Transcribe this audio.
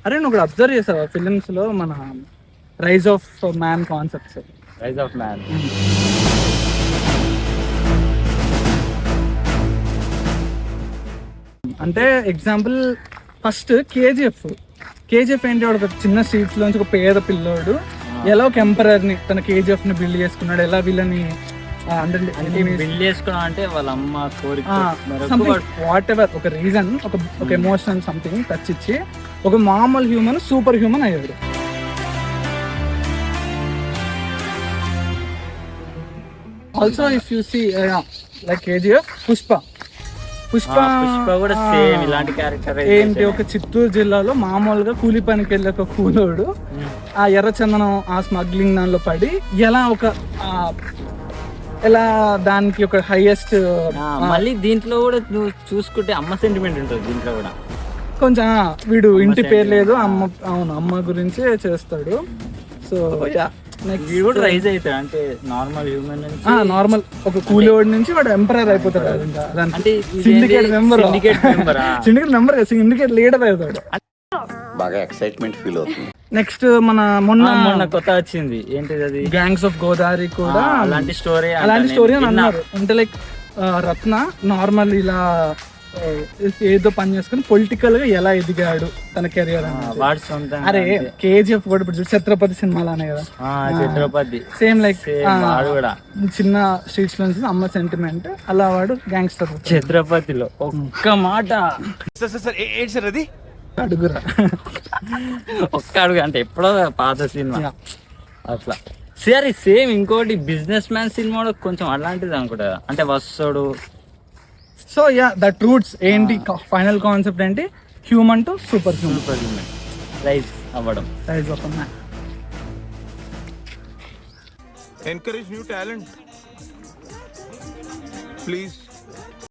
అరే నువ్వు కూడా అబ్జర్వ్ చేసావా ఫిలిమ్స్ లో మన rise of man concepts? Rise of man అంటే ఎగ్జాంపుల్ ఫస్ట్ కేజీఎఫ్ ఏంటి, వాడు ఒక చిన్న స్ట్రీట్స్ లోంచి ఒక పేద పిల్లోడు ఎలా ఒక ఎంపరర్ ని తన కేజీఎఫ్ ని బిల్డ్ చేసుకున్నాడు, ఎలా వీళ్ళని బిల్డ్ చేసుకున్నాం అంటే వాళ్ళ అమ్మ కోరిక వాట్ ఎవర్ ఒక రీజన్, ఒక ఎమోషనల్ సంథింగ్ టచ్ ఇచ్చి ఒక మామూలు హ్యూమన్ సూపర్ హ్యూమన్ అయ్యాడు. Also if you see like KGF, Pushpa కూడా సేమ్ ఇలాంటి క్యారెక్టర్ ఏంటి, ఒక చిత్తూరు జిల్లాలో మామూలుగా కూలి పనికి వెళ్ళి ఒక కూలోడు ఆ ఎర్రచందనం ఆ స్మగ్లింగ్ దానిలో పడి ఎలా దానికి ఒక హైయెస్ట్. మళ్ళీ దీంట్లో కూడా నువ్వు చూసుకుంటే అమ్మ సెంటిమెంట్ ఉంటుంది దీంట్లో కూడా కొంచెం. వీడు ఇంటి పేరు లేదు, అమ్మ గురించి చేస్తాడు. సో కూడా రైజ్ అవుతాడు అంటే నార్మల్ హ్యూమన్ నార్మల్ ఒక కూలివాడి నుంచి వాడు ఎంపరర్ అయిపోతాడు. అంటే సిండికేట్ మెంబర్ సిండికేట్ లీడర్ అవుతాడు. బాగా ఎక్సైట్మెంట్ ఫీల్ అవుతుంది. నెక్స్ట్ మొన్న కొత్త వచ్చింది ఏంటిది, అది గ్యాంగ్స్ ఆఫ్ గోదావరి కూడా అలాంటి స్టోరీ అని అన్నారు. అంటే లైక్ రత్న నార్మల్ ఇలా ఏదో పని చేసుకుని పొలిటికల్ గా ఎలా ఎదిగాడు తన కెరియర్. అరే కేజీఎఫ్ కూడా ఇప్పుడు ఛత్రపతి సినిమాలోనే కదా, ఛత్రపతి సేమ్ లైక్ చిన్న స్ట్రీట్స్ నుంచి అమ్మ సెంటిమెంట్, అలా వాడు గ్యాంగ్స్టర్. ఛత్రపతిలో ఒక్క మాట అడుగురా, ఒక్క అడుగు అంటే ఎప్పుడో పాత సినిమా అట్లా. సరే సేమ్ ఇంకోటి బిజినెస్ మ్యాన్ సినిమా కూడా కొంచెం అలాంటిది అనుకుంటా, అంటే వస్తాడు. సో దట్ రూట్స్ ఏంటి, ఫైనల్ కాన్సెప్ట్ ఏంటి, human to super human rise అవ్వడం. Rise of man. Encourage new talent. Please